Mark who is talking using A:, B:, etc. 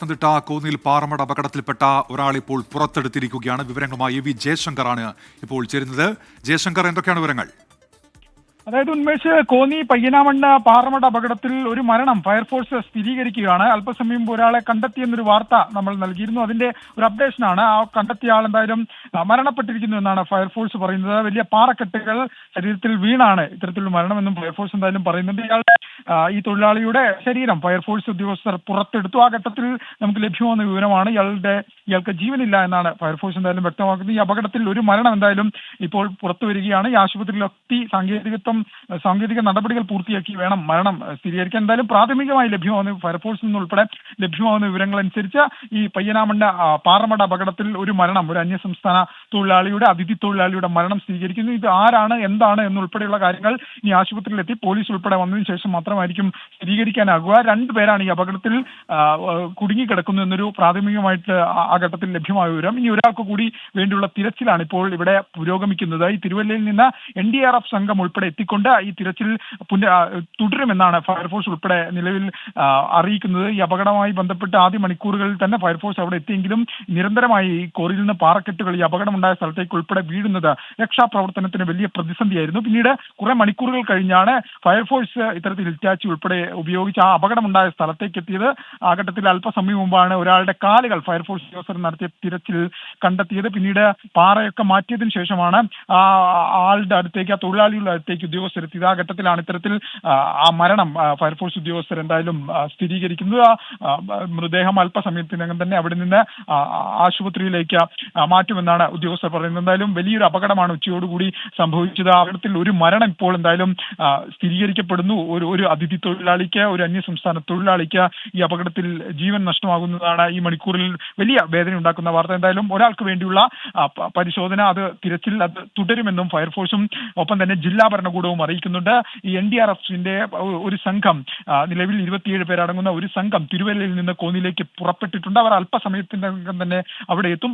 A: പത്തനംതിട്ട കോന്നിയിൽ പാറമട അപകടത്തിൽപ്പെട്ട ഒരാൾ ഇപ്പോൾ പുറത്തെടുത്തിരിക്കുകയാണ്. വിവരങ്ങളുമായി വി ജയശങ്കറാണ് ഇപ്പോൾ ചേരുന്നത്. ജയശങ്കർ, എന്തൊക്കെയാണ് വിവരങ്ങൾ?
B: അതായത് ഉന്മേഷ്, കോന്നി പയ്യനാമണ്ണ പാറമട അപകടത്തിൽ ഒരു മരണം ഫയർഫോഴ്സ് സ്ഥിരീകരിക്കുകയാണ്. അല്പസമയം മുമ്പ് ഒരാളെ കണ്ടെത്തിയെന്നൊരു വാർത്ത നമ്മൾ നൽകിയിരുന്നു. അതിന്റെ ഒരു അപ്ഡേഷനാണ്. ആ കണ്ടെത്തിയ ആൾ എന്തായാലും മരണപ്പെട്ടിരിക്കുന്നു എന്നാണ് ഫയർഫോഴ്സ് പറയുന്നത്. വലിയ പാറക്കെട്ടുകൾ ശരീരത്തിൽ വീണാണ് ഇത്തരത്തിലുള്ള മരണമെന്നും ഫയർഫോഴ്സ് എന്തായാലും പറയുന്നുണ്ട്. ഈ തൊഴിലാളിയുടെ ശരീരം ഫയർഫോഴ്സ് ഉദ്യോഗസ്ഥർ പുറത്തെടുത്തു. ആ ഘട്ടത്തിൽ നമുക്ക് ലഭ്യമാകുന്ന വിവരമാണ് ഇയാൾക്ക് ജീവനില്ല എന്നാണ് ഫയർഫോഴ്സ് എന്തായാലും വ്യക്തമാക്കുന്നത്. ഈ അപകടത്തിൽ ഒരു മരണം എന്തായാലും ഇപ്പോൾ പുറത്തു വരികയാണ്. ഈ ആശുപത്രിയിലെത്തി സാങ്കേതിക നടപടികൾ പൂർത്തിയാക്കി വേണം മരണം സ്ഥിരീകരിക്കാൻ. എന്തായാലും പ്രാഥമികമായി ലഭ്യമാകുന്ന ഫയർഫോഴ്സിൽ നിന്നുൾപ്പെടെ ലഭ്യമാകുന്ന വിവരങ്ങൾ അനുസരിച്ച് ഈ പയ്യനാമണ്ണ പാറമട അപകടത്തിൽ ഒരു മരണം, ഒരു അന്യസംസ്ഥാന തൊഴിലാളിയുടെ, അതിഥി തൊഴിലാളിയുടെ മരണം സ്ഥിരീകരിക്കുന്നു. ഇത് ആരാണ്, എന്താണ് എന്നുൾപ്പെടെയുള്ള കാര്യങ്ങൾ ഈ ആശുപത്രിയിലെത്തി പോലീസ് ഉൾപ്പെടെ വന്നതിന് ശേഷം മാത്രമായിരിക്കും സ്ഥിരീകരിക്കാനാകുക. രണ്ടുപേരാണ് ഈ അപകടത്തിൽ കുടുങ്ങിക്കിടക്കുന്നു എന്നൊരു പ്രാഥമികമായിട്ട് ആ ഘട്ടത്തിൽ ലഭ്യമായ വിവരം. ഇനി ഒരാൾക്ക് കൂടി വേണ്ടിയുള്ള തിരച്ചിലാണ് ഇപ്പോൾ ഇവിടെ പുരോഗമിക്കുന്നത്. ഈ തിരുവല്ലയിൽ നിന്ന് NDRF സംഘം ഉൾപ്പെടെ എത്തിക്കൊണ്ട് ഈ തിരച്ചിൽ തുടരുമെന്നാണ് ഫയർഫോഴ്സ് ഉൾപ്പെടെ നിലവിൽ അറിയിക്കുന്നത്. ഈ അപകടവുമായി ബന്ധപ്പെട്ട് ആദ്യ മണിക്കൂറുകളിൽ തന്നെ ഫയർഫോഴ്സ് അവിടെ എത്തിയെങ്കിലും നിരന്തരമായി ഈ കോറിയിൽ നിന്ന് പാറക്കെട്ടുകൾ ഈ അപകടമുണ്ടായ സ്ഥലത്തേക്ക് ഉൾപ്പെടെ വീഴുന്നത് രക്ഷാപ്രവർത്തനത്തിന് വലിയ പ്രതിസന്ധിയായിരുന്നു. പിന്നീട് കുറെ മണിക്കൂറുകൾ കഴിഞ്ഞാണ് ഫയർഫോഴ്സ് ഇത്തരത്തിൽ ഹിറ്റാച്ചി ഉൾപ്പെടെ ഉപയോഗിച്ച് ആ അപകടമുണ്ടായ സ്ഥലത്തേക്ക് എത്തിയത്. ആ ഘട്ടത്തിൽ അല്പസമയം മുമ്പാണ് ഒരാളുടെ കാലുകൾ ഫയർഫോഴ്സ് ഉദ്യോഗസ്ഥർ നടത്തിയ തിരച്ചിൽ കണ്ടെത്തിയത്. പിന്നീട് പാറയൊക്കെ മാറ്റിയതിനു ശേഷമാണ് ആളുടെ അടുത്തേക്ക്, ആ തൊഴിലാളികളുടെ അടുത്തേക്ക് ഉദ്യോഗസ്ഥർ എത്തിയത്. ആ ഘട്ടത്തിലാണ് ഇത്തരത്തിൽ ആ മരണം ഫയർഫോഴ്സ് ഉദ്യോഗസ്ഥർ എന്തായാലും സ്ഥിരീകരിക്കുന്നത്. മൃതദേഹം അല്പസമയത്തിനകം തന്നെ അവിടെ നിന്ന് ആശുപത്രിയിലേക്ക് മാറ്റുമെന്നാണ് ഉദ്യോഗസ്ഥർ പറയുന്നത്. എന്തായാലും വലിയൊരു അപകടമാണ് ഉച്ചയോടുകൂടി സംഭവിച്ചത്. അപകടത്തിൽ ഒരു മരണം ഇപ്പോൾ എന്തായാലും സ്ഥിരീകരിക്കപ്പെടുന്നു. ഒരു അതിഥി തൊഴിലാളിക്ക്, ഒരു അന്യസംസ്ഥാന തൊഴിലാളിക്ക് ഈ അപകടത്തിൽ ജീവൻ നഷ്ടമാകുന്നതാണ് ഈ മണിക്കൂറിൽ വലിയ വേദന ഉണ്ടാക്കുന്ന വാർത്ത. എന്തായാലും ഒരാൾക്ക് വേണ്ടിയുള്ള പരിശോധന, തിരച്ചിൽ തുടരുമെന്നും ഫയർഫോഴ്സും ഒപ്പം തന്നെ ജില്ലാ ഭരണകൂടവും അറിയിക്കുന്നുണ്ട്. ഈ NDRFന്റെ ഒരു സംഘം, നിലവിൽ 27 പേരടങ്ങുന്ന ഒരു സംഘം തിരുവല്ലയിൽ നിന്ന് കോന്നിയിലേക്ക് പുറപ്പെട്ടിട്ടുണ്ട്. അവർ അല്പസമയത്തിനകം തന്നെ അവിടെ എത്തും.